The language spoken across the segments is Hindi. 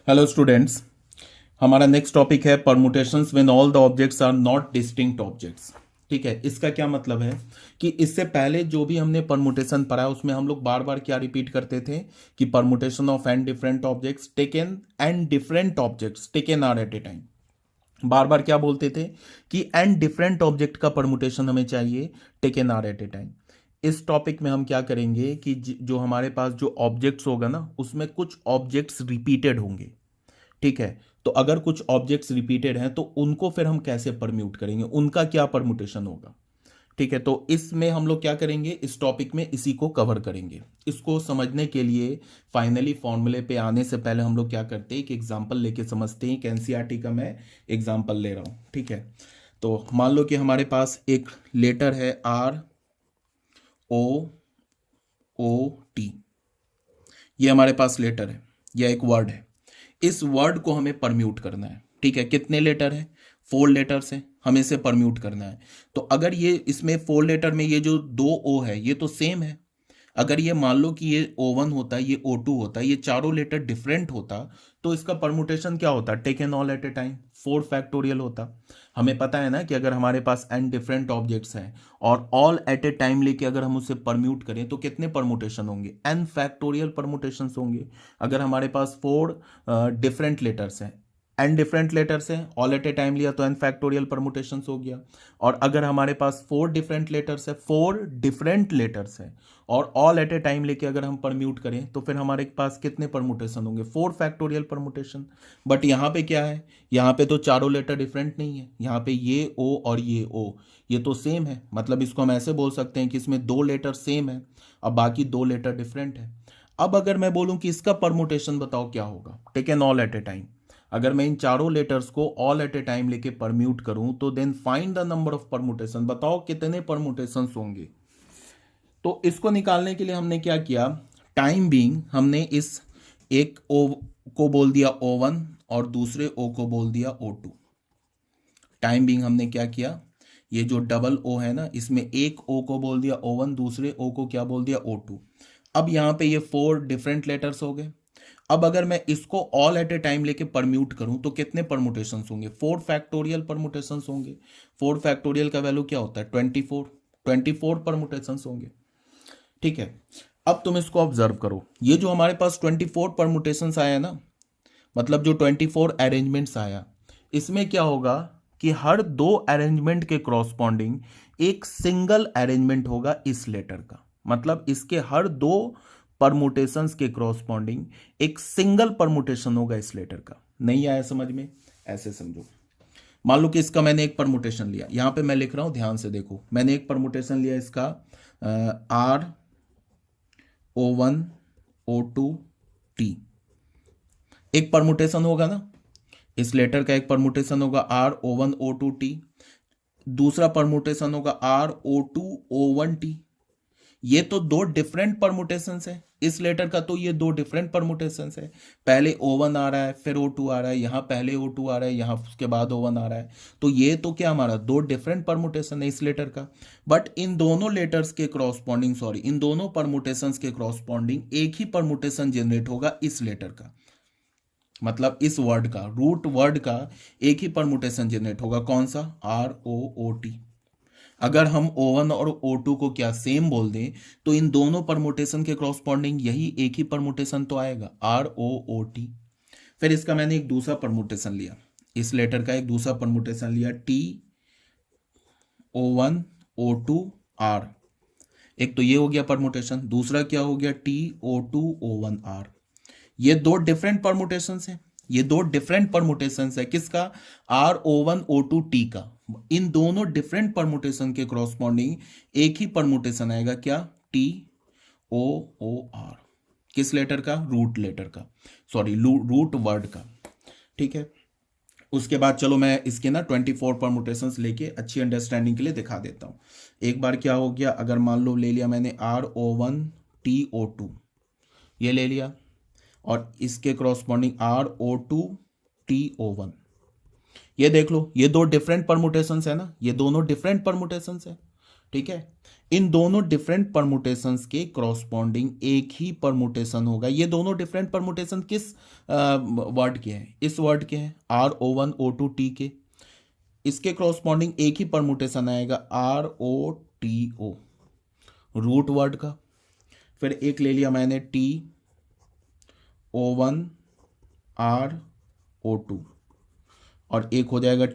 Hello students. हमारा नेक्स्ट टॉपिक है permutations when all the objects are not distinct objects. ठीक है, इसका क्या मतलब है कि इससे पहले जो भी हमने परमुटेशन पढ़ा उसमें हम लोग बार बार क्या रिपीट करते थे कि permutation of n different objects taken and different objects taken r at a time. बार बार क्या बोलते थे कि एन डिफरेंट ऑब्जेक्ट का परमुटेशन हमें चाहिए taken r at a time. इस टॉपिक में हम क्या करेंगे कि जो हमारे पास जो ऑब्जेक्ट्स होगा ना उसमें कुछ ऑब्जेक्ट्स रिपीटेड होंगे। ठीक है, तो अगर कुछ ऑब्जेक्ट्स रिपीटेड हैं तो उनको फिर हम कैसे परम्यूट करेंगे, उनका क्या परमुटेशन होगा। ठीक है, तो इसमें हम लोग क्या करेंगे, इस टॉपिक में इसी को कवर करेंगे। इसको समझने के लिए फाइनली फॉर्मूले पे आने से पहले हम लोग क्या करते हैं, एक एग्जांपल लेके समझते हैं। एक एनसीईआरटी का मैं एग्जांपल ले रहा हूं। ठीक है, तो मान लो कि हमारे पास एक लेटर है ROOT। ये हमारे पास लेटर है या एक वर्ड है। इस वर्ड को हमें परम्यूट करना है। ठीक है, कितने लेटर है, 4 लेटर्स है, हमें इसे परम्यूट करना है। तो अगर ये इसमें 4 लेटर में ये जो 2 O है ये तो सेम है। अगर ये मान लो कि ये O1 होता है, ये O2 होता है, ये चारों लेटर डिफरेंट होता, तो इसका परमुटेशन क्या होता, take n all at a time 4 factorial होता। हमें पता है ना कि अगर हमारे पास n डिफरेंट ऑब्जेक्ट्स हैं और ऑल एट ए टाइम लेके अगर हम उसे परम्यूट करें तो कितने परमुटेशन होंगे, n फैक्टोरियल परमुटेशंस होंगे। अगर हमारे पास 4 डिफरेंट लेटर्स हैं, n डिफरेंट लेटर्स हैं, ऑल एट ए टाइम लिया तो n फैक्टोरियल परमुटेशंस हो गया। और अगर हमारे पास 4 डिफरेंट लेटर्स है, 4 डिफरेंट लेटर्स है और ऑल एट ए टाइम लेके अगर हम परम्यूट करें तो फिर हमारे पास कितने परमुटेशन होंगे, 4 फैक्टोरियल परमुटेशन। बट यहाँ पे क्या है, यहाँ पे तो चारों लेटर डिफरेंट नहीं है, यहाँ पे ये O और ये O ये तो सेम है। मतलब इसको हम ऐसे बोल सकते हैं कि इसमें 2 लेटर सेम है और बाकी 2 लेटर डिफरेंट है। अब अगर मैं बोलूं कि इसका परमुटेशन बताओ क्या होगा, take n all at a time. अगर मैं इन चारों लेटर्स को ऑल एट ए टाइम लेके परम्यूट करूं तो then find the number of permutation, बताओ कितने परमुटेशन होंगे। तो इसको निकालने के लिए हमने क्या किया, टाइम बीइंग हमने इस एक O को बोल दिया O1 और दूसरे O को बोल दिया O2। टाइम बीइंग हमने क्या किया, ये जो डबल O है ना इसमें एक O को बोल दिया O1, दूसरे O को क्या बोल दिया O2। अब यहाँ पे ये 4 डिफरेंट लेटर्स हो गए। अब अगर मैं इसको ऑल एट ए टाइम लेके परम्यूट करूं तो कितने परमुटेशंस होंगे, 4 फैक्टोरियल परमुटेशंस होंगे। 4 फैक्टोरियल का वैल्यू क्या होता है, 24। 24 परमुटेशंस होंगे। ठीक है, अब तुम इसको ऑब्जर्व करो, ये जो हमारे पास 24 परमुटेशंस आया ना, मतलब जो 24 अरेंजमेंट्स आया, इसमें क्या होगा कि हर 2 अरेंजमेंट के क्रॉसपॉन्डिंग एक सिंगल अरेंजमेंट होगा इस लेटर का। मतलब इसके हर 2 परमुटेशंस के क्रॉसपॉन्डिंग एक सिंगल परमुटेशन होगा इस लेटर का। नहीं आया समझ में, ऐसे समझो। मान लो कि इसका मैंने एक परमुटेशन लिया, यहां पे मैं लिख रहा हूं, ध्यान से देखो, मैंने एक परमुटेशन लिया इसका RO1O2T। एक परमुटेशन होगा ना, इस लेटर का एक परमुटेशन होगा RO1O2T। दूसरा परमुटेशन होगा RO2O1T। ये तो 2 डिफरेंट परमुटेशंस है, इस लेटर का तो ये 2 डिफरेंट परमुटेशंस है। पहले O1 आ रहा है फिर O2 आ रहा है, यहाँ पहले O2 आ रहा है यहाँ उसके बाद O1 आ रहा है। तो ये तो क्या हमारा 2 डिफरेंट परमुटेशन है इस लेटर का। बट इन दोनों लेटर्स के क्रॉसपॉन्डिंग, सॉरी, इन दोनों परमुटेशंस के क्रॉसपॉन्डिंग एक ही परमुटेशन जनरेट होगा इस लेटर का। मतलब इस वर्ड का, रूट वर्ड का एक ही परमुटेशन जनरेट होगा, कौन सा, ROOT। अगर हम O1 और O2 को क्या सेम बोल दें तो इन दोनों परमुटेशन के क्रॉसपॉन्डिंग यही एक ही परमुटेशन तो आएगा, ROOT। फिर इसका मैंने एक दूसरा परमुटेशन लिया, इस लेटर का एक दूसरा परमुटेशन लिया TO1O2R। एक तो ये हो गया परमुटेशन, दूसरा क्या हो गया TO2O1R। ये 2 डिफरेंट परमुटेशंस हैं, ये 2 डिफरेंट परमुटेशंस है किसका, RO1O2T का। इन दोनों डिफरेंट परमुटेशन के क्रॉसपॉन्डिंग एक ही परमुटेशन आएगा, क्या, TOOR। किस लेटर का, रूट लेटर का, सॉरी रूट वर्ड का। ठीक है, उसके बाद चलो मैं इसके ना 24 परमुटेशंस लेके अच्छी अंडरस्टैंडिंग के लिए दिखा देता हूं। एक बार क्या हो गया, अगर मान लो ले लिया मैंने RO1TO2, ये ले लिया, और इसके क्रॉसपॉन्डिंग RO2TO1। ये देख लो, ये 2 डिफरेंट परमुटेशंस है ना, ये दोनों डिफरेंट परमुटेशंस है। ठीक है, इन दोनों डिफरेंट परमुटेशंस के क्रॉसपॉन्डिंग एक ही परमुटेशन होगा। ये दोनों डिफरेंट परमुटेशन किस वर्ड के हैं? इस वर्ड के हैं, RO1O2T के। इसके क्रॉसपॉन्डिंग एक ही परमुटेशन आएगा, ROTO, रूट वर्ड का। फिर एक ले लिया मैंने TO1RO2, और एक हो जाएगा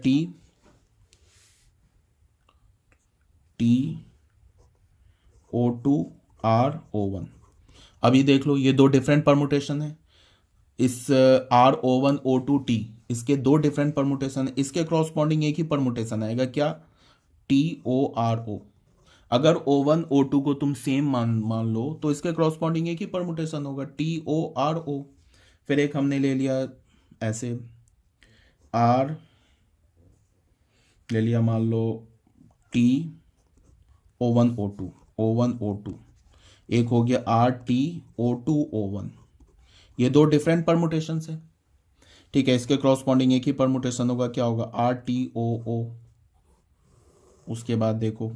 TO2RO1। अभी देख लो, ये दो डिफरेंट परमुटेशन है। इस RO1O2T, इसके दो डिफरेंट परमुटेशन है। इसके क्रॉसपॉन्डिंग एक ही परमुटेशन आएगा, क्या? TORO। अगर O1O2 को तुम सेम मान लो तो इसके क्रॉसपॉन्डिंग एक ही परमुटेशन होगा, TORO। फिर एक हमने ले लिया ऐसे, R ले लिया, मान लो TO1O2, एक हो गया RTO2O1। ये दो डिफरेंट परमुटेशन है, ठीक है। इसके क्रॉसपॉन्डिंग एक ही परमुटेशन होगा, क्या होगा? RTOO। उसके बाद देखो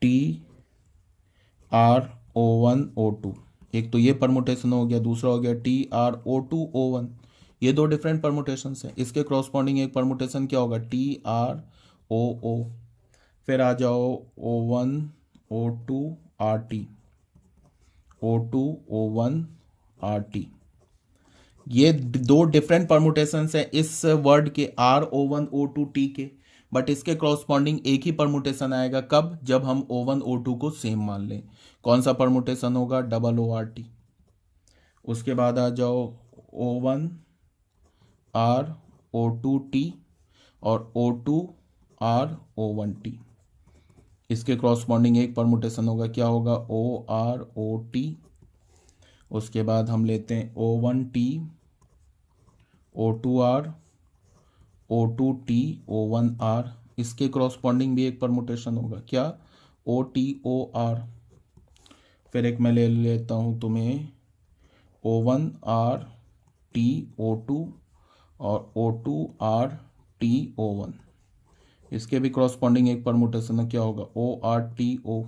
TRO1O2, एक तो ये परमुटेशन हो गया, दूसरा हो गया TRO2O1। ये दो डिफरेंट परमुटेशन है। इसके क्रॉसपॉन्डिंग एक परमुटेशन क्या होगा? TROO। फिर आ जाओ O1O2RT, O2O1RT। ये दो डिफरेंट परमुटेशंस है इस वर्ड के RO1O2T के, बट इसके क्रॉसपॉन्डिंग एक ही परमुटेशन आएगा, कब? जब हम O1O2 को सेम मान लें। कौन सा परमुटेशन होगा? OORT। उसके बाद आ जाओ O1RO2T और O2RO1T। इसके क्रॉसपॉन्डिंग एक परमुटेशन होगा, क्या होगा? OROT। उसके बाद हम लेते हैं O1T O2R O2T O1R। इसके क्रॉसपॉन्डिंग भी एक परमुटेशन होगा, क्या? OTOR। फिर एक मैं ले लेता हूँ तुम्हें O1RT O2 और O2RT O1। इसके भी क्रॉसपॉन्डिंग एक परमुटेशन है, क्या होगा? ORTO।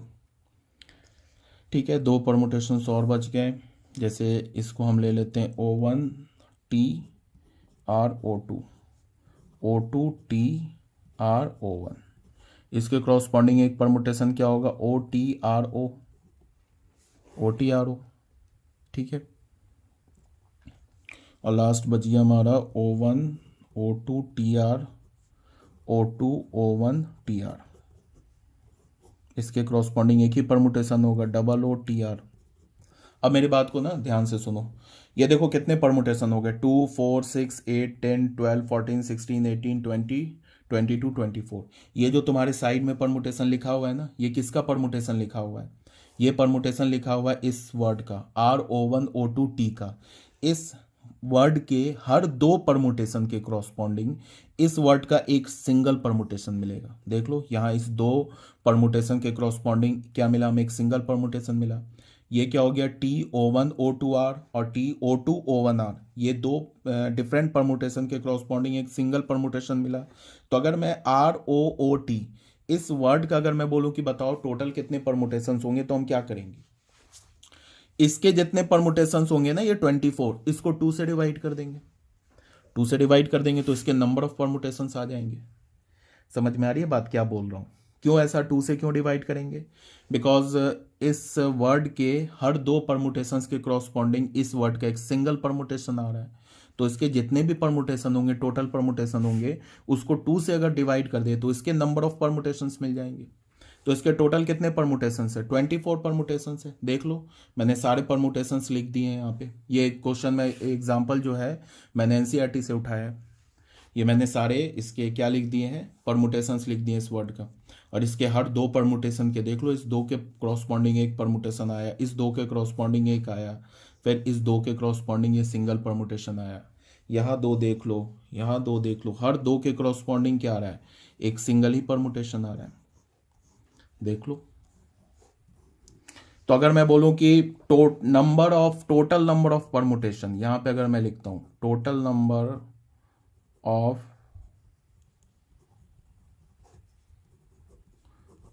ठीक है, दो परमुटेशंस और बच गए। जैसे इसको हम ले लेते हैं O1TRO2 O2TRO1। इसके क्रॉसपॉन्डिंग एक परमुटेशन क्या होगा? OTRO। ठीक है, और लास्ट बच गया हमारा O1O2TR O2O1TR। इसके क्रॉसपॉन्डिंग एक ही परमुटेशन होगा, OOTR। अब मेरी बात को ना ध्यान से सुनो। ये देखो कितने परमुटेशन हो गए, 2 4 6 8 10 12 14 16 18 20 22 24। ये जो तुम्हारे साइड में परमुटेशन लिखा हुआ है ना, ये किसका परमुटेशन लिखा हुआ है? ये परमुटेशन लिखा हुआ है इस वर्ड का, RO1O2T का। इस वर्ड के हर दो परमुटेशन के क्रॉसपॉन्डिंग इस वर्ड का एक सिंगल परमुटेशन मिलेगा। देख लो यहाँ इस दो परमुटेशन के क्रॉसपॉन्डिंग क्या मिला हमें? एक सिंगल परमुटेशन मिला। ये क्या हो गया? TO1O2R और TO2O1R। ये दो डिफरेंट परमुटेशन के क्रॉसपॉन्डिंग एक सिंगल परमुटेशन मिला। तो अगर मैं ROOT इस वर्ड का अगर मैं बोलूं कि बताओ टोटल कितने परमुटेशंस होंगे, तो हम क्या करेंगे? इसके जितने परमुटेशंस होंगे ना, ये 24, इसको 2 से डिवाइड कर देंगे। 2 से डिवाइड कर देंगे तो इसके नंबर ऑफ परमुटेशंस आ जाएंगे। समझ में आ रही है बात क्या बोल रहा हूँ? क्यों ऐसा 2 से क्यों डिवाइड करेंगे? बिकॉज इस वर्ड के हर दो परमुटेशंस के क्रॉसपॉन्डिंग इस वर्ड का एक सिंगल परमुटेशन आ रहा है। तो इसके जितने भी परमुटेशन होंगे, टोटल परमुटेशन होंगे, उसको 2 से अगर डिवाइड कर दे तो इसके नंबर ऑफ परमुटेशंस मिल जाएंगे। तो इसके टोटल कितने परमुटेशंस है? 24 परमुटेशंस है। देख लो मैंने सारे परमुटेशंस लिख दिए हैं यहाँ पे। ये क्वेश्चन में एग्जाम्पल जो है मैंने एनसीईआरटी से उठाया है। ये मैंने सारे इसके क्या लिख दिए हैं? परमुटेशंस लिख दिए इस वर्ड का। और इसके हर दो परमुटेशन के देख लो, इस दो के क्रॉसपॉन्डिंग एक परमुटेशन आया, इस दो के क्रॉसपॉन्डिंग एक आया, फिर इस दो के क्रॉसपॉन्डिंग ये सिंगल परमुटेशन आया। यहाँ दो देख लो, यहाँ दो देख लो, हर दो के क्रॉसपॉन्डिंग क्या आ रहा है? एक सिंगल ही परमुटेशन आ रहा है। देख लो। तो अगर मैं बोलूं कि टोटल नंबर ऑफ परमुटेशन, यहां पे अगर मैं लिखता हूं total number of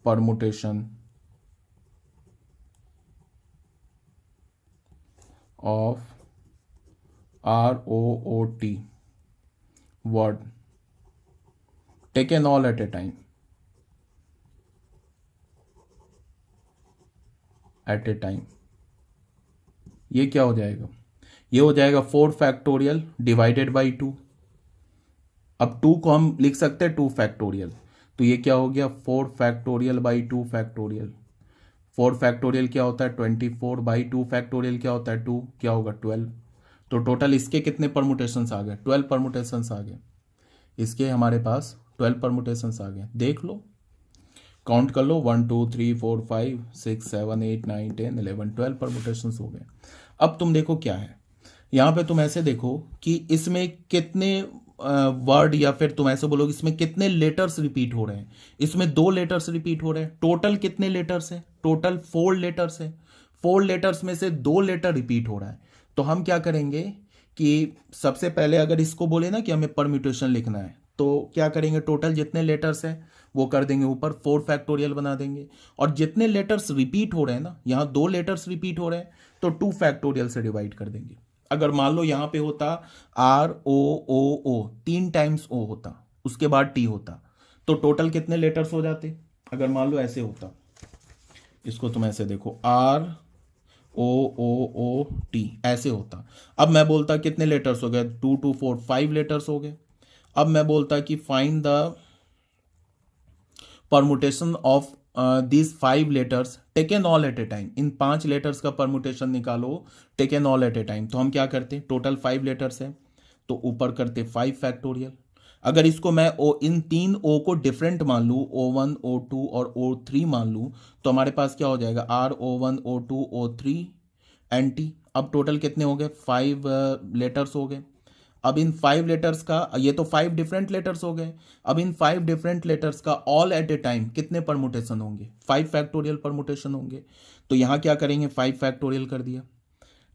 permutation of ROOT word taken all at a time ये क्या हो जाएगा? ये हो जाएगा 4 फैक्टोरियल डिवाइडेड बाई 2। अब 2 को हम लिख सकते हैं 2 फैक्टोरियल, तो ये क्या हो गया 4 फैक्टोरियल बाई 2 फैक्टोरियल। 4 फैक्टोरियल क्या होता है 24 बाई 2 फैक्टोरियल क्या होता है 2, क्या होगा 12। तो टोटल इसके कितने परमुटेशंस आ गए 12 परमुटेशंस आ गए। इसके हमारे पास 12 परमुटेशंस आ गए। देख लो, काउंट कर लो 1 2 3 4 5 6 7 8 9 10 11 12 परमुटेशंस हो गए। अब तुम देखो क्या है यहाँ पे, तुम ऐसे देखो कि इसमें कितने वर्ड, या फिर तुम ऐसे बोलोगे इसमें कितने लेटर्स रिपीट हो रहे हैं। इसमें 2 लेटर्स रिपीट हो रहे हैं। टोटल कितने लेटर्स है? टोटल 4 लेटर्स है। 4 लेटर्स में से 2 लेटर रिपीट हो रहा है। तो हम क्या करेंगे कि सबसे पहले अगर इसको बोले ना कि हमें परम्यूटेशन लिखना है, तो क्या करेंगे, टोटल जितने लेटर्स हैं वो कर देंगे ऊपर 4 फैक्टोरियल बना देंगे, और जितने लेटर्स रिपीट हो रहे हैं ना, यहाँ 2 लेटर्स रिपीट हो रहे हैं तो 2 फैक्टोरियल से डिवाइड कर देंगे। अगर मान लो यहाँ पे होता ROOO 3 टाइम्स O होता, उसके बाद T होता, तो टोटल कितने लेटर्स हो जाते? अगर मान लो ऐसे होता, इसको तुम ऐसे देखो ROOT ऐसे होता। अब मैं बोलता कितने लेटर्स हो गए 2 2 4 5 लेटर्स हो गए। अब मैं बोलता कि find the permutation of this 5 letters taken all at a time. In 5 letters का परमुटेशन निकालो taken all at a time. तो हम क्या करते, टोटल 5 लेटर्स है तो ऊपर करते 5 फैक्टोरियल। अगर इसको मैं इन 3 O को डिफरेंट मान लूँ, O1 O2 और O3 मान लूँ, तो हमारे पास क्या हो जाएगा RO1 O2 O3 and T। अब टोटल कितने हो गए 5 लेटर्स हो गए। अब इन 5 लेटर्स का, ये तो 5 डिफरेंट लेटर्स हो गए, अब इन 5 डिफरेंट लेटर्स का ऑल एट ए टाइम कितने परमुटेशन होंगे 5 फैक्टोरियल परमुटेशन होंगे। तो यहाँ क्या करेंगे 5 फैक्टोरियल कर दिया,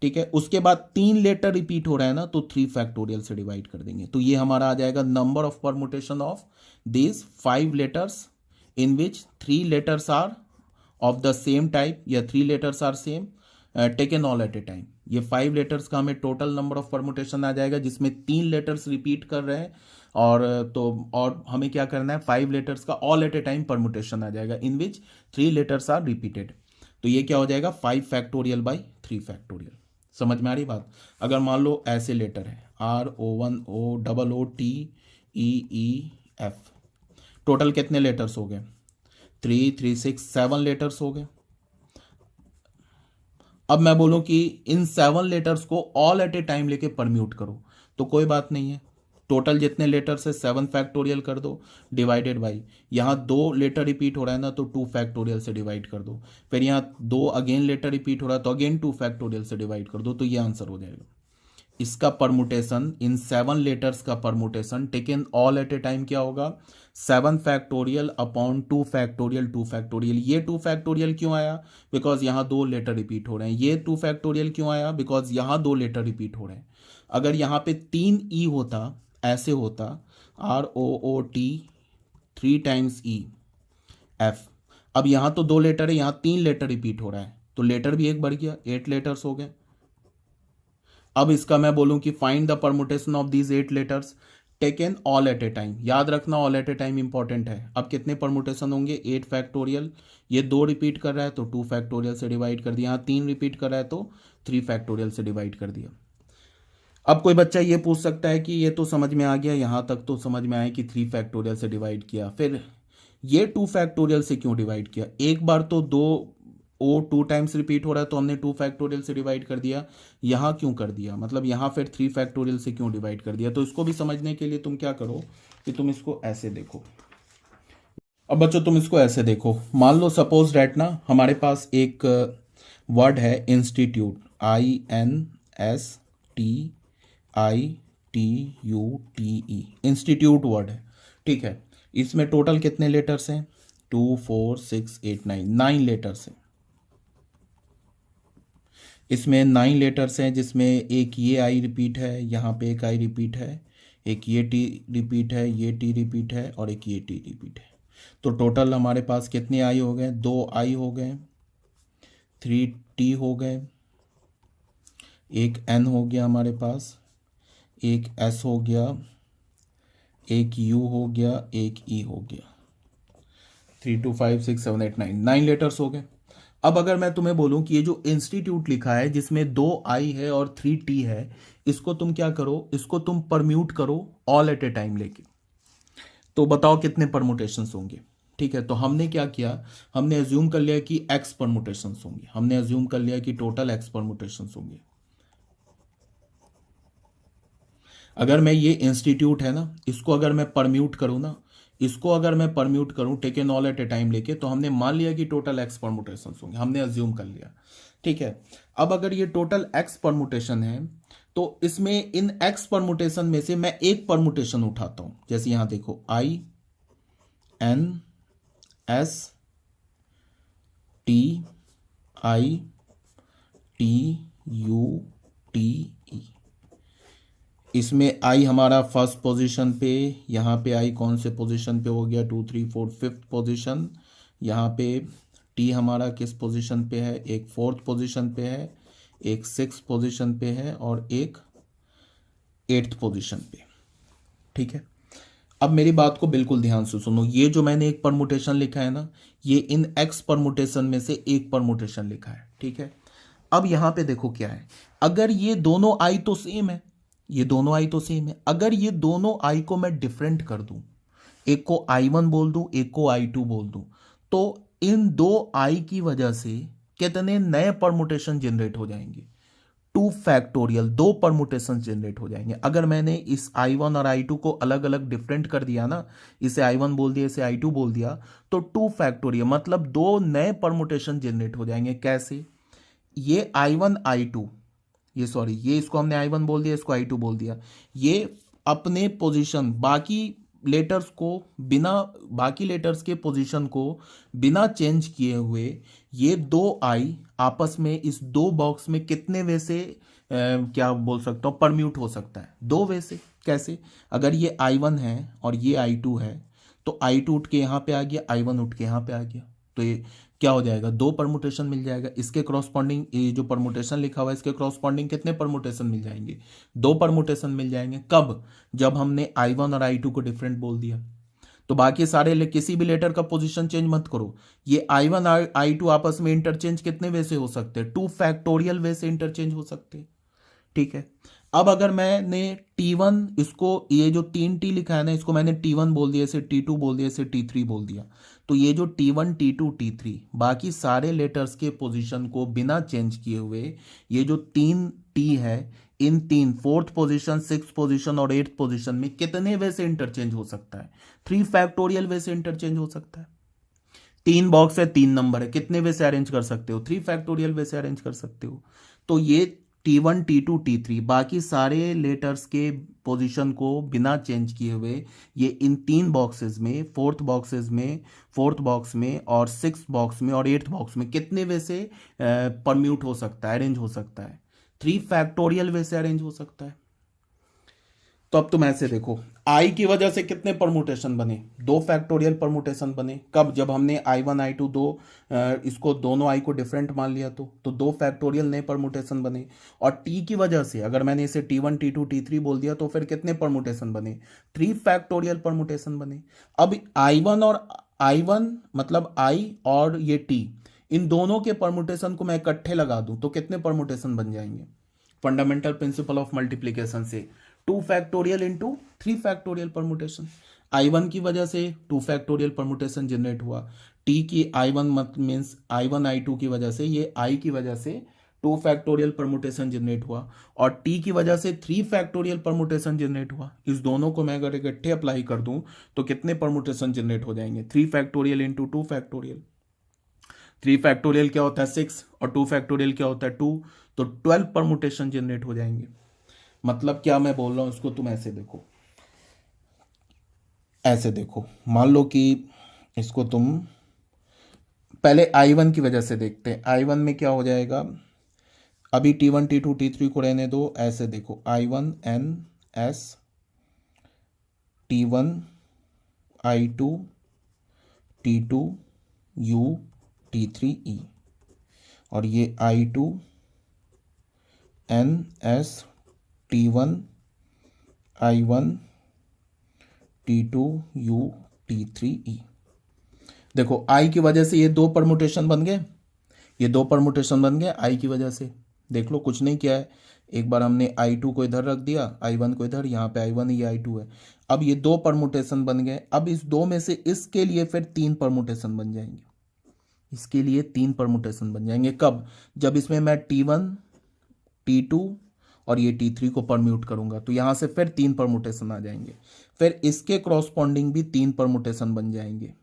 ठीक है। उसके बाद 3 लेटर रिपीट हो रहा है ना, तो 3 फैक्टोरियल से डिवाइड कर देंगे। तो ये हमारा आ जाएगा number of permutation of this 5 letters in which 3 letters are of the same type, या 3 letters are same taken all at a time. ये 5 लेटर्स का हमें टोटल नंबर ऑफ परमुटेशन आ जाएगा, जिसमें 3 लेटर्स रिपीट कर रहे हैं, और हमें क्या करना है 5 लेटर्स का all at a time permutation आ जाएगा in which 3 letters are repeated. तो ये क्या हो जाएगा 5 फैक्टोरियल बाई 3 फैक्टोरियल। समझ में आ रही बात? अगर मान लो ऐसे लेटर है RO1 OOTEEF, टोटल कितने लेटर्स हो गए 3 3 6 7 लेटर्स हो गए। अब मैं बोलूं कि इन 7 लेटर्स को ऑल एट ए टाइम लेके परम्यूट करो, तो कोई बात नहीं है। टोटल जितने लेटर्स है 7 फैक्टोरियल कर दो डिवाइडेड बाई, यहाँ 2 लेटर रिपीट हो रहा है ना, तो 2 फैक्टोरियल से डिवाइड कर दो। फिर यहाँ 2 अगेन लेटर रिपीट हो रहा है तो अगेन 2 फैक्टोरियल से डिवाइड कर दो। तो ये आंसर हो जाएगा। इसका परमुटेशन, इन 7 लेटर्स का permutation taken all at a time क्या होगा 7 फैक्टोरियल अपॉन 2 फैक्टोरियल 2 फैक्टोरियल। ये 2 फैक्टोरियल क्यों आया? बिकॉज यहाँ 2 लेटर रिपीट हो रहे हैं। ये 2 फैक्टोरियल क्यों आया? बिकॉज यहाँ 2 लेटर रिपीट हो रहे हैं। अगर यहाँ पे 3 E होता, ऐसे होता ROOT 3 टाइम्स EF। अब यहाँ तो 2 लेटर है, यहाँ 3 लेटर रिपीट हो रहा है, तो लेटर भी एक बढ़ गया, 8 लेटर्स हो गए। अब इसका मैं बोलूं कि find the permutation of these 8 letters taken all at a time. याद रखना all at a time important है। अब कितने परमुटेशन होंगे 8 फैक्टोरियल। ये 2 रिपीट कर रहा है तो 2 फैक्टोरियल से डिवाइड कर दिया, यहाँ 3 रिपीट कर रहा है तो 3 फैक्टोरियल से डिवाइड कर दिया। अब कोई बच्चा ये पूछ सकता है कि ये तो समझ में आ गया, यहाँ तक तो समझ में आया कि 3 फैक्टोरियल से डिवाइड किया, फिर ये 2 फैक्टोरियल से क्यों डिवाइड किया? एक बार तो 2 टाइम्स रिपीट हो रहा है तो हमने 2 फैक्टोरियल से डिवाइड कर दिया, यहाँ क्यों कर दिया? मतलब यहाँ फिर 3 फैक्टोरियल से क्यों डिवाइड कर दिया? तो इसको भी समझने के लिए तुम क्या करो कि तुम इसको ऐसे देखो। अब बच्चों तुम इसको ऐसे देखो, मान लो सपोज डैट ना हमारे पास एक वर्ड है इंस्टीट्यूट, INSTITUTE, इंस्टीट्यूट वर्ड है, ठीक है। इसमें टोटल कितने लेटर्स हैं 2 4 6 8 9 लेटर्स हैं। इसमें 9 लेटर्स हैं, जिसमें एक ये आई रिपीट है, यहाँ पे एक आई रिपीट है, एक ये टी रिपीट है, ये टी रिपीट है और एक ये टी रिपीट है। तो टोटल हमारे पास कितने आई हो गए, 2 आई हो गए, 3T हो गए, एक N हो गया हमारे पास, एक S हो गया, एक U हो गया, एक E हो गया। 3 2 5 6 7 8 9, 9 लेटर्स हो गए। अब अगर मैं तुम्हें बोलूं कि ये जो इंस्टीट्यूट लिखा है जिसमें 2 आई है और 3T है, इसको तुम क्या करो, इसको तुम परम्यूट करो ऑल एट ए टाइम लेके, तो बताओ कितने परमुटेशंस होंगे। ठीक है, तो हमने क्या किया, हमने एज्यूम कर लिया कि एक्स परमुटेशंस होंगे, हमने एज्यूम कर लिया कि टोटल एक्स परमुटेशंस होंगे। अगर मैं ये इंस्टीट्यूट है ना, इसको अगर मैं परम्यूट करूँ ना, इसको अगर मैं परम्यूट करूँ taken all at a time लेके, तो हमने मान लिया कि टोटल एक्स परमुटेशंस होंगे, हमने अज्यूम कर लिया। ठीक है, अब अगर ये टोटल एक्स परमुटेशन है, तो इसमें इन एक्स परमुटेशन में से मैं एक परमुटेशन उठाता हूँ। जैसे यहां देखो, I N S T I T U T E, इसमें आई हमारा फर्स्ट पोजीशन पे, यहाँ पे आई कौन से पोजीशन पे हो गया, 2 3 4 5th पोजीशन। यहाँ पे टी हमारा किस पोजीशन पे है, एक 4th पोजीशन पे है, एक 6th पोजीशन पे है और एक 8th पोजीशन पे। ठीक है, अब मेरी बात को बिल्कुल ध्यान से सुनो, ये जो मैंने एक परमुटेशन लिखा है ना, ये इन एक्स परमुटेशन में से एक परमुटेशन लिखा है। ठीक है, अब यहां पे देखो क्या है, अगर ये दोनों आई तो सेम है, ये दोनों आई तो सेम है, अगर ये दोनों आई को मैं डिफरेंट कर दूं, एक को I1 बोल दूं, एक को I2 बोल दूं, तो इन 2 आई की वजह से कितने नए परमुटेशन जनरेट हो जाएंगे, 2 फैक्टोरियल, 2 परमुटेशन जनरेट हो जाएंगे। अगर मैंने इस I1 और I2 को अलग अलग डिफरेंट कर दिया ना, इसे I1 बोल दिया, इसे I2 बोल दिया, तो 2 फैक्टोरियल मतलब 2 नए परमुटेशन जनरेट हो जाएंगे। कैसे, ये I1 I2, ये सॉरी, ये इसको हमने I1 बोल दिया, इसको I2 बोल दिया, ये अपने पोजीशन बाकी लेटर्स को बिना, बाकी लेटर्स के पोजीशन को बिना चेंज किए हुए ये 2 आई आपस में इस 2 बॉक्स में कितने वे से क्या बोल सकता हूँ, परम्यूट हो सकता है, 2 वे से। कैसे, अगर ये I1 है और ये I2 है, तो I2 उठ के यहाँ पे आ गया, I1 उठ के यहाँ पे आ गया, तो ये क्या हो जाएगा, 2 परमुटेशन मिल जाएगा। इसके क्रॉसपॉन्डिंग, ये जो परमुटेशन लिखा हुआ है इसके क्रॉसपॉन्डिंग कितने परमुटेशन मिल जाएंगे, 2 परमुटेशन मिल जाएंगे। कब, जब हमने I1 और I2 को डिफरेंट बोल दिया। तो बाकी सारे किसी भी लेटर का पोजीशन चेंज मत करो, ये I1 और I2 आपस में इंटरचेंज कितने वे से हो सकते हैं, 2 फैक्टोरियल वे से इंटरचेंज हो सकते हैं। ठीक है, अब अगर मैंने T1, इसको ये जो 3T लिखा है ना, इसको मैंने T1 बोल दिया, इसे T2 बोल दिया, इसे T3 बोल दिया, तो ये जो T1 T2 T3 बाकी सारे लेटर्स के पोजीशन को बिना चेंज किए हुए, ये जो 3T है, इन 4th पोजीशन, 6th पोजीशन और 8th पोजीशन में कितने वे से इंटरचेंज हो सकता है, 3 फैक्टोरियल वे से इंटरचेंज हो सकता है। 3 बॉक्स है, 3 नंबर है, कितने वे से अरेंज कर सकते हो, 3 फैक्टोरियल वे से अरेंज कर सकते हो। तो ये T1 T2 T3 बाकी सारे लेटर्स के पोजीशन को बिना चेंज किए हुए ये इन 3 बॉक्सेस में, 4th में, 4th बॉक्स में और 6th बॉक्स में और 8th बॉक्स में कितने वे से परम्यूट हो सकता है, अरेंज हो सकता है, 3 फैक्टोरियल वे से अरेंज हो सकता है। तो अब तुम ऐसे देखो, आई की वजह से कितने परमुटेशन बने, 2 फैक्टोरियल परमुटेशन बने। कब, जब हमने I1 I2 इसको दोनों आई को डिफरेंट मान लिया, तो 2 फैक्टोरियल नए परमुटेशन बने। और टी की वजह से अगर मैंने इसे T1 T2 T3 बोल दिया, तो फिर कितने परमुटेशन बने, 3 फैक्टोरियल परमुटेशन बने। अब I1 मतलब आई और ये टी, इन दोनों के परमुटेशन को मैं इकट्ठे लगा दूं तो कितने परमुटेशन बन जाएंगे, फंडामेंटल प्रिंसिपल ऑफ मल्टीप्लीकेशन से 2 factorial into 3 factorial permutation. I1 की वजह से 2 फैक्टोरियल परमुटेशन जनरेट हुआ, टी की I1 मत मीन्स I1 I2 की वजह से, ये आई की वजह से 2 फैक्टोरियल परमुटेशन जनरेट हुआ, और टी की वजह से 3 फैक्टोरियल परमुटेशन जनरेट हुआ। इस दोनों को मैं अगर इकट्ठे अप्लाई कर दूं तो कितने परमुटेशन जनरेट हो जाएंगे, 3 फैक्टोरियल इंटू 2 फैक्टोरियल। 3 फैक्टोरियल क्या होता है 6 और 2 फैक्टोरियल क्या होता है 2, तो 12 परमुटेशन जनरेट हो जाएंगे। मतलब क्या मैं बोल रहा हूं, इसको तुम ऐसे देखो, ऐसे देखो, मान लो कि इसको तुम पहले I1 की वजह से देखते हैं, I1 में क्या हो जाएगा, अभी T1 T2 T3 को रहने दो, ऐसे देखो I1 N S T1 I2 T2U T3E, और ये I2NS T1 I1 T2U T3E। देखो I की वजह से ये दो परमुटेशन बन गए, ये दो परमुटेशन बन गए I की वजह से। देख लो, कुछ नहीं किया है, एक बार हमने I2 को इधर रख दिया, I1 को इधर, यहाँ पे I1 ये I2 है। अब ये दो परमुटेशन बन गए। अब इस दो में से इसके लिए फिर तीन परमुटेशन बन जाएंगे, इसके लिए तीन परमुटेशन बन जाएंगे। कब? जब इसमें मैं T1 T2 और ये T3 को परम्यूट करूंगा, तो यहां से फिर तीन परमुटेशन आ जाएंगे। फिर इसके क्रॉसपॉन्डिंग भी तीन परमुटेशन बन जाएंगे।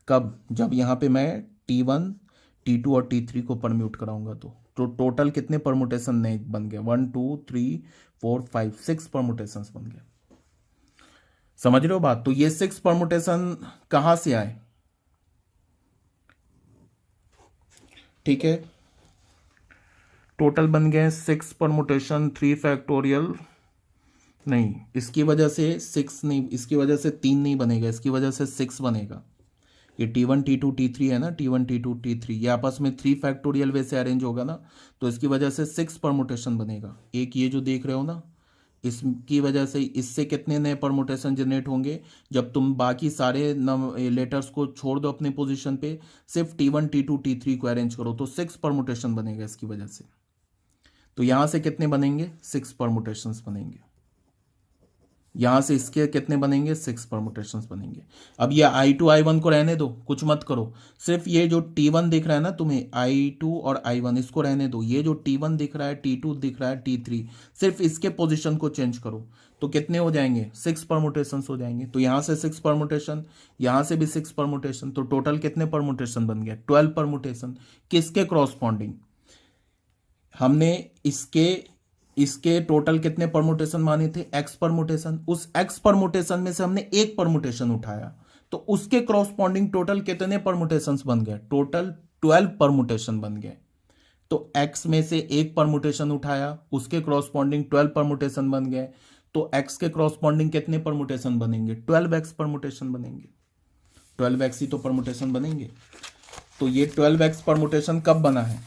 कब? जब यहाँ पे मैं T1 T2 और T3 को परम्यूट कराऊंगा। तो टोटल कितने परमुटेशन नए बन गए? 1 2 3 4 5 6 परमुटेशन बन गए। समझ रहे हो बात? तो ये 6 परमुटेशन कहां से आए? ठीक है, टोटल बन गए 6 परमुटेशन, 3 फैक्टोरियल नहीं, इसकी वजह से 6 नहीं, इसकी वजह से 3 नहीं बनेगा, इसकी वजह से 6 बनेगा। ये T1 T2 T3 है ना, T1 T2 T3, ये आपस में 3 फैक्टोरियल वे से अरेंज होगा ना, तो इसकी वजह से 6 परमुटेशन बनेगा। एक ये जो देख रहे हो ना, इसकी वजह से इससे कितने नए परमुटेशन जनरेट होंगे? जब तुम बाकी सारे लेटर्स को छोड़ दो अपने पोजीशन पे, सिर्फ T1 T2 T3 को अरेंज करो, तो 6 परमुटेशन बनेगा इसकी वजह से। तो यहां से कितने बनेंगे? 6 परमुटेशंस बनेंगे। यहां से इसके कितने बनेंगे? 6 परमुटेशंस बनेंगे। अब ये I2 I1 को रहने दो, कुछ मत करो, सिर्फ ये जो T1 दिख रहा है ना तुम्हें, I2 और I1, इसको रहने दो। ये जो T1 दिख रहा है, T2 दिख रहा है, T3, सिर्फ इसके पोजीशन को चेंज करो, तो कितने हो जाएंगे? 6 परमुटेशंस हो जाएंगे। तो यहां से 6 परमुटेशन, यहां से भी 6 परमुटेशन, तो टोटल कितने परमुटेशन बन गए? 12 परमुटेशन। किसके क्रॉसपॉन्डिंग? हमने इसके टोटल कितने परमुटेशन माने थे? X permutation. उस एक्स परमुटेशन में से हमने एक परमुटेशन उठाया, तो उसके क्रॉसपॉन्डिंग टोटल कितने परमुटेशंस बन गए? टोटल 12 परमुटेशन बन गए। तो एक्स में से एक परमुटेशन उठाया, उसके क्रॉसपॉन्डिंग 12 परमुटेशन बन गए। तो एक्स के क्रॉसपॉन्डिंग कितने परमुटेशन बनेंगे? 12x परमुटेशन बनेंगे। 12x ही तो परमुटेशन बनेंगे। तो ये 12x परमुटेशन कब बना है?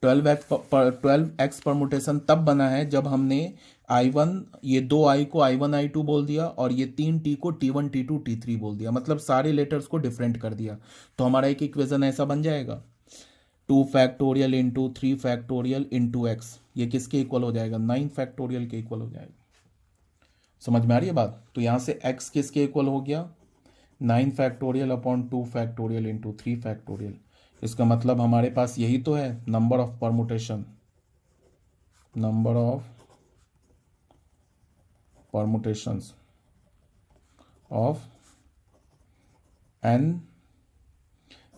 12x परमुटेशन तब बना है जब हमने I1, ये दो I को I1 I2 बोल दिया, और ये 3 T को T1 T2 T3 बोल दिया, मतलब सारे लेटर्स को डिफरेंट कर दिया। तो हमारा एक इक्वेशन ऐसा बन जाएगा, 2 factorial into 3 factorial into x. ये किसके इक्वल हो जाएगा? 9 फैक्टोरियल के इक्वल हो जाएगा। समझ में आ रही है बात? तो यहां से x किसके इक्वल हो गया? 9 factorial upon 2 factorial into 3 factorial. इसका मतलब हमारे पास यही तो है, number of permutation, number of permutations of n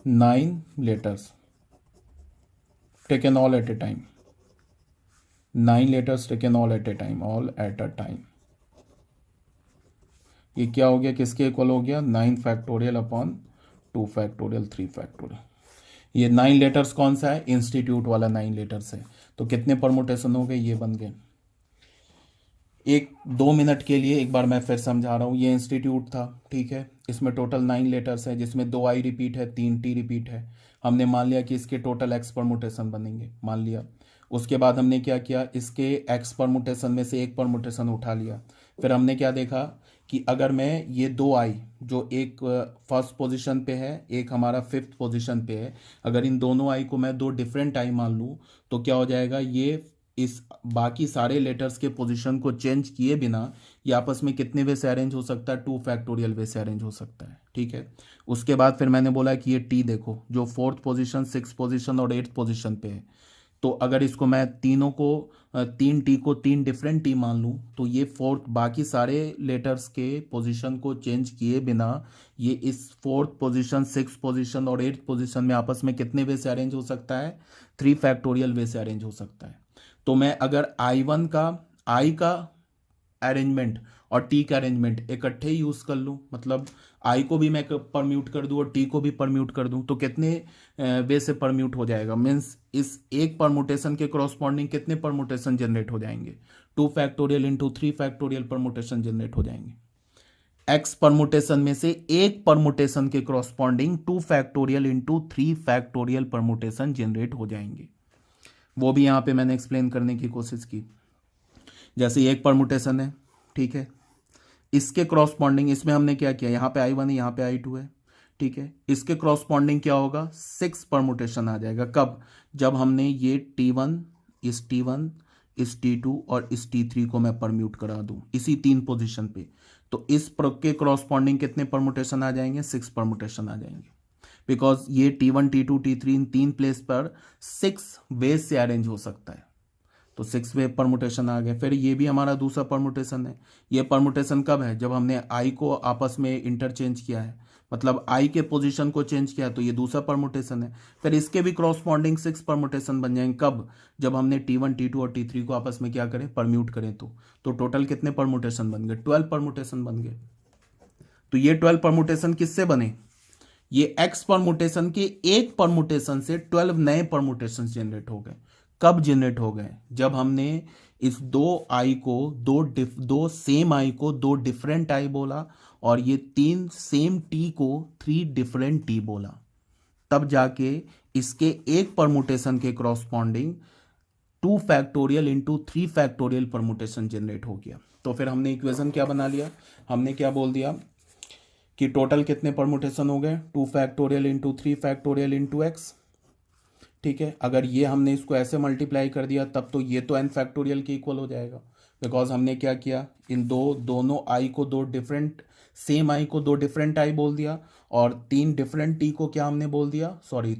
9 letters taken all at a time. 9 letters taken all at a time, all at a time. ये क्या हो गया? किसके इक्वल हो गया? 9 फैक्टोरियल अपॉन 2 फैक्टोरियल 3 फैक्टोरियल। ये 9 लेटर्स कौन सा है? इंस्टीट्यूट वाला 9 लेटर्स है। तो कितने परमुटेशन हो गए? ये बन गए। 1-2 मिनट के लिए एक बार मैं फिर समझा रहा हूँ। ये इंस्टीट्यूट था, ठीक है, इसमें टोटल 9 लेटर्स है, जिसमें 2 I रिपीट है, 3 T रिपीट है। हमने मान लिया कि इसके टोटल x परमुटेशन बनेंगे, मान लिया। उसके बाद हमने क्या किया? इसके x परमुटेशन में से एक परमुटेशन उठा लिया। फिर हमने क्या देखा कि अगर मैं ये 2 I, जो एक फर्स्ट पोजीशन पे है, एक हमारा 5th पोजीशन पे है, अगर इन दोनों I को मैं 2 डिफरेंट I मान लूँ, तो क्या हो जाएगा? ये इस बाकी सारे लेटर्स के पोजीशन को चेंज किए बिना ये आपस में कितने वे से अरेंज हो सकता है? 2 फैक्टोरियल वे से अरेंज हो सकता है, ठीक है। उसके बाद फिर मैंने बोला कि ये टी देखो, जो 4th पोजीशन, 6th पोजीशन और 8th पोजीशन पे है, तो अगर इसको मैं तीनों को 3 टी को 3 डिफरेंट टी मान लूँ, तो ये 4th बाकी सारे लेटर्स के पोजीशन को चेंज किए बिना ये इस 4th पोजीशन, 6th पोजीशन और 8th पोजीशन में आपस में कितने वे से अरेंज हो सकता है? 3 फैक्टोरियल वे से अरेंज हो सकता है। तो मैं अगर I1 का I का अरेंजमेंट और T का अरेंजमेंट इकट्ठे यूज कर लूँ, मतलब I को भी मैं परम्यूट कर दूँ और T को भी परम्यूट कर दूँ, तो कितने वे से परम्यूट हो जाएगा? मीन्स इस एक परमुटेशन के क्रॉसपॉन्डिंग कितने परमुटेशन जनरेट हो जाएंगे? 2 factorial into 3 factorial permutation generate हो जाएंगे। एक्स परमुटेशन में से एक परमुटेशन के corresponding 2 factorial into 3 factorial permutation generate हो जाएंगे। वो भी यहाँ पे मैंने एक्सप्लेन करने की कोशिश की। जैसे एक परमुटेशन है, ठीक है, इसके क्रॉसपॉन्डिंग, इसमें हमने क्या किया, यहाँ पे I1 है, यहाँ पे I2 है, ठीक है, इसके क्रॉसपॉन्डिंग क्या होगा, 6 परमुटेशन आ जाएगा। कब, जब हमने ये T1, इस T1, इस T2 और इस T3 को मैं परम्यूट करा दूं इसी 3 पोजीशन पे, तो इस के क्रॉसपॉन्डिंग कितने परमुटेशन आ जाएंगे, 6 परमुटेशन आ जाएंगे। बिकॉज ये T1, T2, T3 इन 3 प्लेस पर 6 वेज से अरेंज हो सकता है, तो 6 वे परमुटेशन आ गए। फिर ये भी हमारा दूसरा परमुटेशन है। ये परमुटेशन कब है, जब हमने आई को आपस में इंटरचेंज किया है, मतलब आई के पोजीशन को चेंज किया, तो ये दूसरा परमुटेशन है। फिर इसके भी क्रॉसपॉन्डिंग 6 परमुटेशन बन जाएंगे। कब, जब हमने T1, T2 और T3 को आपस में क्या करें, परम्यूट करें, तो टोटल कितने परमुटेशन बन गए, 12 परमुटेशन बन गए। तो ये 12 परमुटेशन किससे बने, ये एक्स परमुटेशन के एक परमुटेशन से 12 नए परमुटेशन जनरेट हो गए। कब जनरेट हो गए, जब हमने इस दो आई को दो सेम आई को 2 डिफरेंट आई बोला, और ये 3 सेम टी को 3 डिफरेंट टी बोला, तब जाके इसके एक परमुटेशन के corresponding 2 factorial into 3 factorial permutation generate हो गया। तो फिर हमने इक्वेशन क्या बना लिया, हमने क्या बोल दिया कि टोटल कितने परमुटेशन हो गए, 2 factorial into 3 factorial into x, ठीक है। अगर ये हमने इसको ऐसे मल्टीप्लाई कर दिया तब तो ये तो n फैक्टोरियल के इक्वल हो जाएगा, बिकॉज हमने क्या किया, इन दोनों आई को 2 डिफरेंट, सेम आई को 2 डिफरेंट आई बोल दिया, और 3 डिफरेंट टी को क्या हमने बोल दिया, सॉरी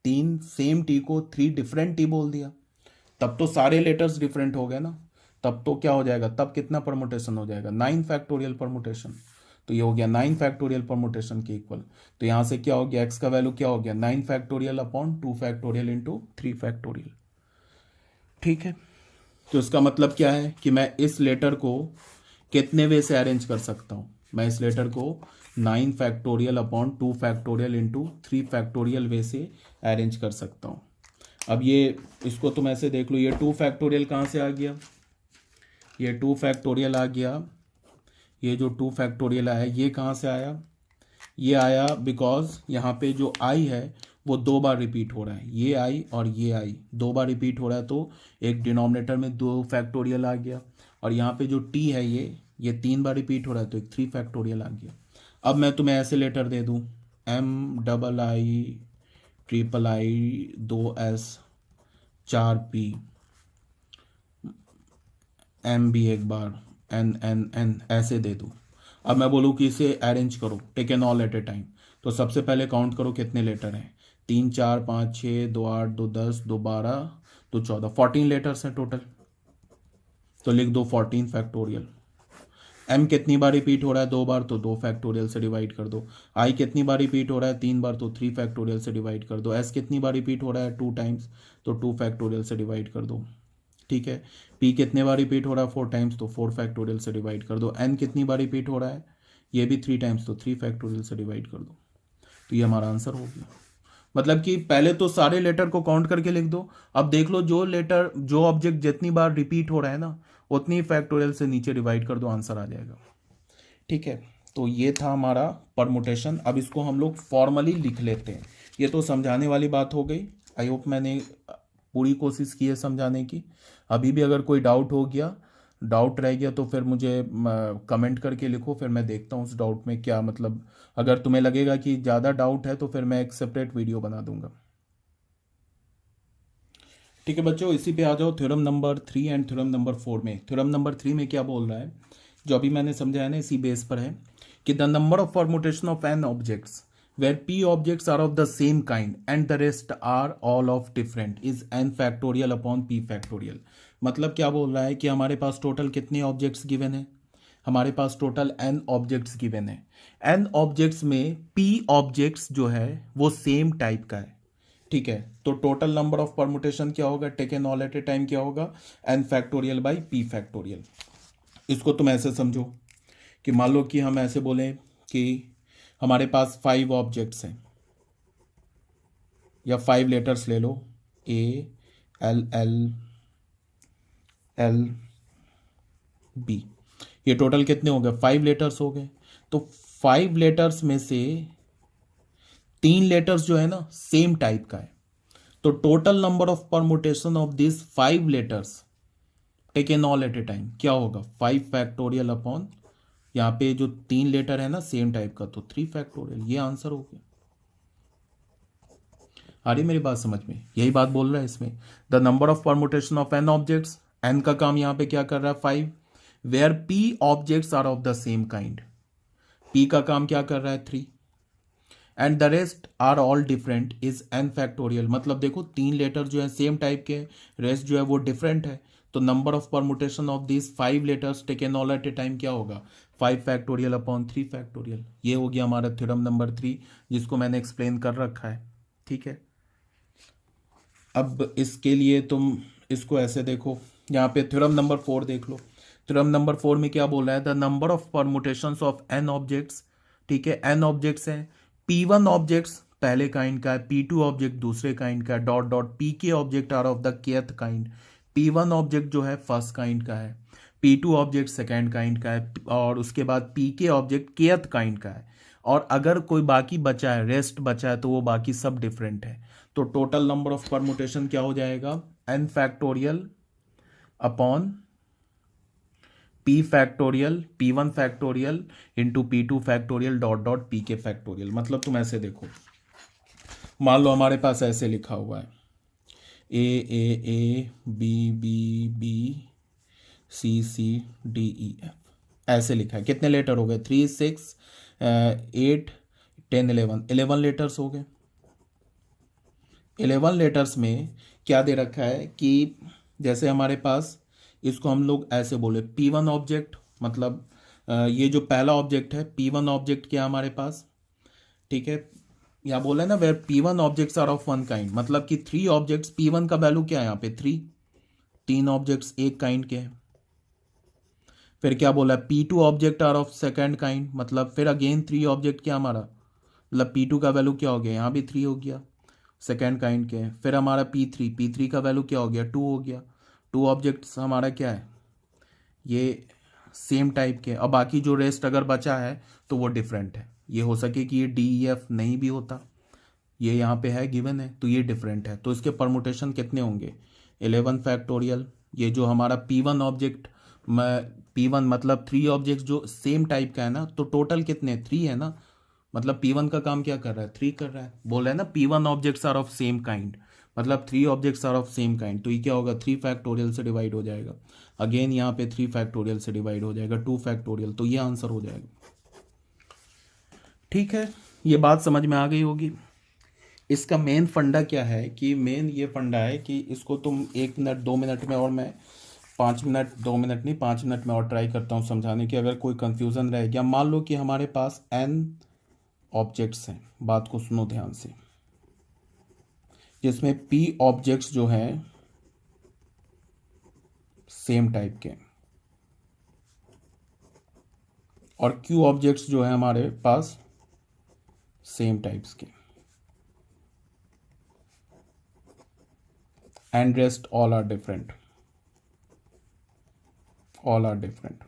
3 सेम टी को 3 डिफरेंट टी बोल दिया, तब तो सारे लेटर्स डिफरेंट हो गए ना, तब तो क्या हो जाएगा, तब कितना परमुटेशन हो जाएगा, 9 फैक्टोरियल परमुटेशन। तो ये हो गया 9 फैक्टोरियल परमुटेशन के इक्वल। तो यहाँ से क्या हो गया, एक्स का वैल्यू क्या हो गया, 9 factorial upon 2 factorial into 3 factorial, ठीक है। तो इसका मतलब क्या है कि मैं इस लेटर को कितने वे से अरेंज कर सकता हूँ, मैं इस लेटर को 9 factorial upon 2 factorial into 3 factorial way से अरेंज कर सकता हूँ। अब ये इसको तुम ऐसे देख लो, ये 2 फैक्टोरियल कहाँ से आ गया, ये 2 फैक्टोरियल आ गया, ये जो 2 फैक्टोरियल आया ये कहाँ से आया, ये आया बिकॉज यहाँ पे जो आई है वो 2 बार रिपीट हो रहा है, ये आई और ये आई 2 बार रिपीट हो रहा है, तो एक डिनोमिनेटर में 2 फैक्टोरियल आ गया, और यहाँ पे जो टी है ये 3 बार रिपीट हो रहा है, तो एक 3 फैक्टोरियल आ गया। अब मैं तुम्हें ऐसे लेटर दे दूँ, MII III 2S 4P MB एक बार N ऐसे दे दूँ। अब मैं बोलूँ कि इसे अरेंज करो, take n all at a time, तो सबसे पहले काउंट करो कितने लेटर हैं, 3 4 5 6 2 8 2 10 2 12 2 14, 14 लेटर्स हैं टोटल, तो लिख दो 14 फैक्टोरियल। M कितनी बार रिपीट हो रहा है, 2 बार, तो 2 फैक्टोरियल से डिवाइड कर दो। I कितनी बार रिपीट हो रहा है, 3 बार, तो 3 फैक्टोरियल से डिवाइड कर दो। S कितनी बार रिपीट हो रहा है, 2 टाइम्स, तो 2 फैक्टोरियल से डिवाइड कर दो, ठीक है। P कितने बार रिपीट हो रहा है, 4 टाइम्स, तो 4 फैक्टोरियल से डिवाइड कर दो। N कितनी बार रिपीट हो रहा है, ये भी 3 टाइम्स, तो 3 फैक्टोरियल से डिवाइड कर दो। तो ये हमारा आंसर हो गया। मतलब कि पहले तो सारे लेटर को काउंट करके लिख दो, अब देख लो जो लेटर, जो ऑब्जेक्ट जितनी बार रिपीट हो रहा है ना, उतनी फैक्टोरियल से नीचे डिवाइड कर दो, आंसर आ जाएगा, ठीक है। तो ये था हमारा परमुटेशन। अब इसको हम लोग फॉर्मली लिख लेते हैं। ये तो समझाने वाली बात हो गई, आई होप मैंने पूरी कोशिश की है समझाने की। अभी भी अगर कोई डाउट हो गया, डाउट रह गया, तो फिर मुझे कमेंट करके लिखो, फिर मैं देखता हूँ उस डाउट में क्या, मतलब अगर तुम्हें लगेगा कि ज़्यादा डाउट है तो फिर मैं एक सेपरेट वीडियो बना दूंगा, ठीक है बच्चों। इसी पे आ जाओ theorem number 3 and theorem number 4 में। थ्योरम नंबर 3 में क्या बोल रहा है, जो अभी मैंने समझाया ना, इसी बेस पर है कि the number of permutation of n objects where p objects are of the same kind and the rest are all of different is n factorial upon p factorial। मतलब क्या बोल रहा है कि हमारे पास टोटल कितने ऑब्जेक्ट्स गिवन है, हमारे पास टोटल n ऑब्जेक्ट्स गिवन है। n ऑब्जेक्ट्स में p ऑब्जेक्ट्स जो है वो सेम टाइप का है, ठीक है। तो टोटल नंबर ऑफ परमुटेशन क्या होगा, taken all at a time क्या होगा, n factorial by p factorial. इसको तुम ऐसे समझो कि मान लो कि हम ऐसे बोलें कि हमारे पास 5 ऑब्जेक्ट्स हैं, या 5 लेटर्स ले लो, A L L L B, ये टोटल कितने हो गए, 5 लेटर्स हो गए। तो 5 लेटर्स में से 3 लेटर्स जो है ना सेम टाइप का है, तो total number of permutation of this 5 letters taken all at a time क्या होगा, 5 फैक्टोरियल अपॉन यहाँ पे जो 3 लेटर है ना सेम टाइप का, तो 3 फैक्टोरियल। ये आंसर हो गया। आ रही मेरी बात समझ में, यही बात बोल रहा है इसमें। The number of permutation of n objects, n का काम यहाँ पे क्या कर रहा है 5, where p objects are of the same kind, p का काम क्या कर रहा है 3, and the rest are all different is n factorial. मतलब देखो 3 लेटर जो है सेम टाइप के, रेस्ट जो है वो डिफरेंट है, तो number of permutation of this 5 letters taken all at a time क्या होगा, 5 फैक्टोरियल अपॉन 3 फैक्टोरियल। ये हो गया हमारा थ्योरम नंबर 3, जिसको मैंने एक्सप्लेन कर रखा है। ठीक है, अब इसके लिए तुम इसको ऐसे देखो, यहाँ पे थ्योरम नंबर 4 देख लो। थ्योरम नंबर 4 में क्या बोला है, the number of permutations of n objects. ठीक है, एन ऑब्जेक्ट्स हैं, P1 ऑब्जेक्ट्स पहले काइंड का है, P2 ऑब्जेक्ट दूसरे काइंड का है, dot dot Pk object are of the kth kind. P1 object जो है फर्स्ट काइंड का है, P2 ऑब्जेक्ट सेकेंड काइंड का है, और उसके बाद Pk ऑब्जेक्ट केथ काइंड का है। और अगर कोई बाकी बचा है, रेस्ट बचा है, तो वो बाकी सब डिफरेंट है। तो टोटल नंबर ऑफ परमुटेशन क्या हो जाएगा, n factorial upon P factorial, P1 factorial into P2 factorial dot dot Pk factorial. मतलब तुम ऐसे देखो, मान लो हमारे पास ऐसे लिखा हुआ है A B C D F, ऐसे लिखा है। कितने लेटर हो गए, 3 6 8 10 11 लेटर्स हो गए। 11 लेटर्स में क्या दे रखा है कि जैसे हमारे पास, इसको हम लोग ऐसे बोले P1 ऑब्जेक्ट, मतलब ये जो पहला ऑब्जेक्ट है P1 ऑब्जेक्ट क्या हमारे पास, ठीक है, यहाँ बोला है ना where P1 objects are of one kind, मतलब कि 3 ऑब्जेक्ट्स, P1 का वैल्यू क्या है यहाँ पे 3, 3 ऑब्जेक्ट्स एक काइंड के हैं। फिर क्या बोला है P2 object are of second kind, मतलब फिर अगेन 3 ऑब्जेक्ट क्या हमारा, मतलब P2 का वैल्यू क्या हो गया, यहाँ भी 3 हो गया, सेकेंड काइंड के हैं। फिर हमारा P3 का वैल्यू क्या हो गया 2 हो गया, 2 ऑब्जेक्ट्स हमारा क्या है, ये सेम टाइप के। अब बाकी जो रेस्ट अगर बचा है तो वो डिफरेंट है। ये हो सके कि ये DEF नहीं भी होता, ये यहाँ पे है गिवन है, तो ये डिफरेंट है। तो इसके परमुटेशन कितने होंगे, 11 फैक्टोरियल। ये जो हमारा P1 ऑब्जेक्ट, P1 मतलब 3 ऑब्जेक्ट्स जो सेम टाइप का है ना, तो टोटल कितने 3 है ना, मतलब P1 का काम क्या कर रहा है 3 कर रहा है। बोल रहा है ना P1 objects are of same kind, मतलब 3 objects are of same kind, तो ये क्या होगा 3 फैक्टोरियल से डिवाइड हो जाएगा। अगेन यहाँ पे 3 फैक्टोरियल से डिवाइड हो जाएगा 2 फैक्टोरियल, तो ये आंसर हो जाएगा। ठीक है, ये बात समझ में आ गई होगी। इसका मेन फंडा क्या है, कि मेन ये फंडा है कि इसको तुम 1 मिनट 2 मिनट में, और मैं 5 मिनट 2 मिनट नहीं 5 मिनट में और ट्राई करता हूँ समझाने की। अगर कोई कंफ्यूजन रह गया, मान लो कि हमारे पास n ऑब्जेक्ट्स हैं, बात को सुनो ध्यान से, जिसमें P ऑब्जेक्ट्स जो हैं सेम टाइप के, और Q ऑब्जेक्ट्स जो है हमारे पास सेम टाइप्स के, and rest all are different, all are different.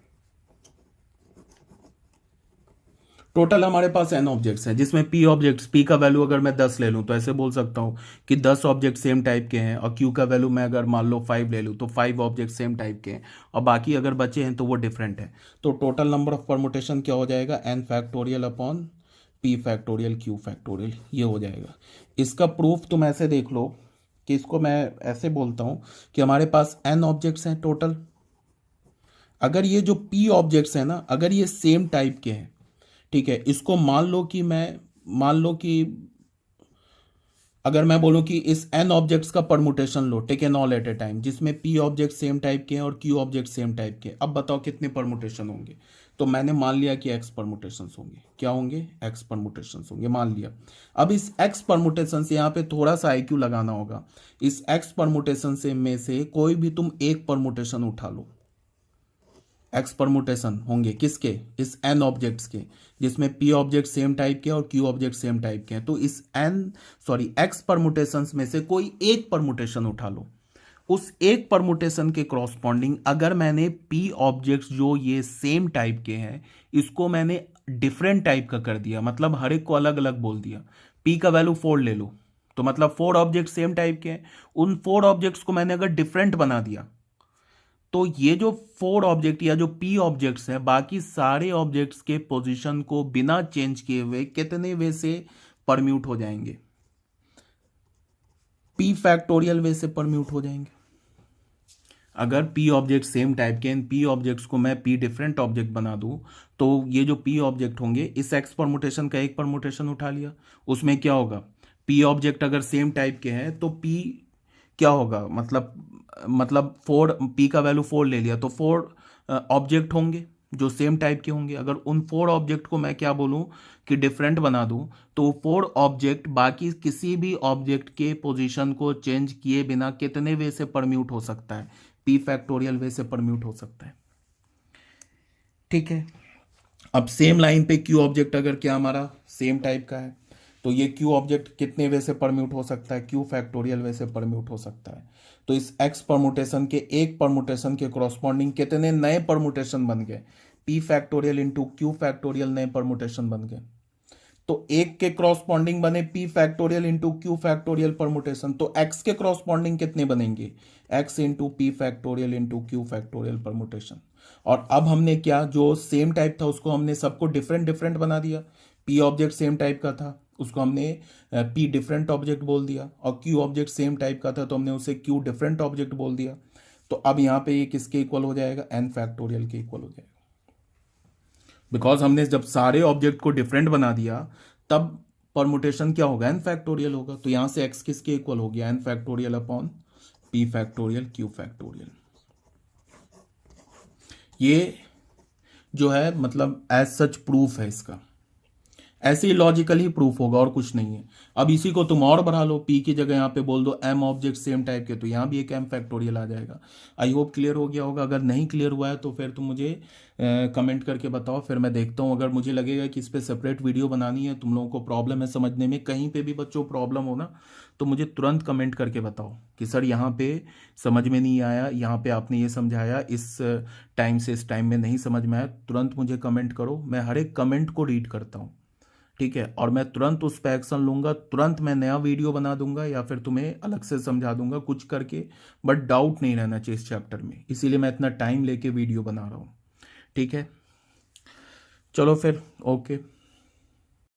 Total हमारे पास n ऑब्जेक्ट्स हैं, जिसमें P ऑब्जेक्ट्स, P का वैल्यू अगर मैं 10 ले लूँ तो ऐसे बोल सकता हूँ कि 10 ऑब्जेक्ट सेम टाइप के हैं, और Q का वैल्यू मैं अगर मान लो 5 ले लूँ तो 5 ऑब्जेक्ट सेम टाइप के हैं, और बाकी अगर बचे हैं तो वो डिफरेंट है। तो टोटल नंबर ऑफ परमुटेशन क्या हो जाएगा, n factorial upon P factorial Q factorial, ये हो जाएगा। इसका प्रूफ तुम ऐसे देख लो कि इसको मैं ऐसे बोलता हूँ कि हमारे पास n ऑब्जेक्ट्स हैं टोटल, अगर ये जो P ऑब्जेक्ट्स हैं ना, अगर ये सेम टाइप के हैं, ठीक है, इसको मान लो कि अगर मैं बोलूं कि इस n ऑब्जेक्ट्स का permutation low, taken all at a time, जिसमें P ऑब्जेक्ट सेम टाइप के हैं और Q ऑब्जेक्ट सेम टाइप के, अब बताओ कितने परमुटेशन होंगे। तो मैंने मान लिया कि x परमुटेशंस होंगे, क्या होंगे x परमुटेशंस होंगे, मान लिया। अब इस x परमुटेशन से यहाँ पे थोड़ा सा IQ लगाना होगा। इस x परमुटेशन से में से कोई भी तुम एक परमुटेशन उठा लो, x परमुटेशन होंगे किसके, इस n ऑब्जेक्ट्स के, जिसमें P ऑब्जेक्ट सेम टाइप के और Q ऑब्जेक्ट सेम टाइप के हैं। तो इस x परमुटेशंस में से कोई एक परमुटेशन उठा लो, उस एक परमुटेशन के कॉरस्पॉन्डिंग अगर मैंने पी ऑब्जेक्ट्स जो ये सेम टाइप के हैं इसको मैंने डिफरेंट टाइप का कर दिया, मतलब हर एक को अलग अलग बोल दिया, पी का वैल्यू 4 ले लो, तो मतलब 4 ऑब्जेक्ट सेम टाइप के हैं, उन 4 ऑब्जेक्ट्स को मैंने अगर डिफरेंट बना दिया तो ये जो 4 ऑब्जेक्ट या जो पी ऑब्जेक्ट्स हैं बाकी सारे ऑब्जेक्ट्स के पोजीशन को बिना चेंज किए हुए कितने वे से परम्यूट हो जाएंगे? पी फैक्टोरियल वे से परम्यूट हो जाएंगे। अगर पी ऑब्जेक्ट सेम टाइप के इन पी ऑब्जेक्ट्स को मैं पी डिफरेंट ऑब्जेक्ट बना दूं तो ये जो पी ऑब्जेक्ट होंगे इस एक्स परमुटेशन का एक परमुटेशन उठा लिया, उसमें क्या होगा, पी ऑब्जेक्ट अगर सेम टाइप के हैं तो पी क्या होगा, मतलब 4, पी का वैल्यू 4 ले लिया तो 4 ऑब्जेक्ट होंगे जो सेम टाइप के होंगे। अगर उन 4 ऑब्जेक्ट को मैं क्या बोलूं कि डिफरेंट बना दूं तो 4 ऑब्जेक्ट बाकी किसी भी ऑब्जेक्ट के पोजीशन को चेंज किए बिना कितने वे से परम्यूट हो सकता है? पी फैक्टोरियल वे से परम्यूट हो सकता है। ठीक है, अब सेम लाइन पे क्यू ऑब्जेक्ट अगर क्या हमारा सेम टाइप का है तो ये क्यू ऑब्जेक्ट कितने वे से परम्यूट हो सकता है? क्यू फैक्टोरियल वे से परम्यूट हो सकता है। तो इस एक्स परमुटेशन के एक परमुटेशन के कॉरस्पॉन्डिंग कितने नए परमुटेशन बन गए? P factorial into Q factorial नए परमुटेशन बन गए। तो एक के क्रॉसपॉन्डिंग बने P factorial into Q factorial permutation, तो एक्स के क्रॉसपॉन्डिंग कितने बनेंगे? X into P factorial into Q factorial permutation. और अब हमने क्या, जो सेम टाइप था उसको हमने सबको डिफरेंट डिफरेंट बना दिया। पी ऑब्जेक्ट सेम टाइप का था उसको हमने पी डिफरेंट ऑब्जेक्ट बोल दिया, और क्यू ऑब्जेक्ट सेम टाइप का था तो हमने उसे क्यू डिफरेंट ऑब्जेक्ट बोल दिया। तो अब यहां पे ये किसके इक्वल हो जाएगा? एन फैक्टोरियल के इक्वल हो जाएगा। बिकॉज हमने जब सारे ऑब्जेक्ट को डिफरेंट बना दिया तब परमुटेशन क्या होगा? एन फैक्टोरियल होगा। तो यहां से एक्स किसके इक्वल हो गया? N factorial upon p factorial q factorial. ये जो है मतलब एज सच प्रूफ है इसका, ऐसे ही लॉजिकल ही प्रूफ होगा और कुछ नहीं है। अब इसी को तुम और बढ़ा लो, पी की जगह यहाँ पे बोल दो एम ऑब्जेक्ट सेम टाइप के, तो यहाँ भी एक एम फैक्टोरियल आ जाएगा। आई होप क्लियर हो गया होगा। अगर नहीं क्लियर हुआ है तो फिर तुम मुझे कमेंट करके बताओ, फिर मैं देखता हूँ। अगर मुझे लगेगा कि इस पर सेपरेट वीडियो बनानी है, तुम लोगों को प्रॉब्लम है समझने में, कहीं पर भी बच्चों प्रॉब्लम हो ना तो मुझे तुरंत कमेंट करके बताओ कि सर यहाँ पे समझ में नहीं आया, यहाँ पे आपने ये समझाया, इस टाइम से इस टाइम में नहीं समझ में आया। तुरंत मुझे कमेंट करो, मैं हर एक कमेंट को रीड करता हूँ। ठीक है, और मैं तुरंत उस पर एक्शन लूंगा, तुरंत मैं नया वीडियो बना दूंगा या फिर तुम्हें अलग से समझा दूंगा कुछ करके। बट डाउट नहीं रहना चाहिए इस चैप्टर में, इसीलिए मैं इतना टाइम लेके वीडियो बना रहा हूँ। ठीक है, चलो फिर, ओके।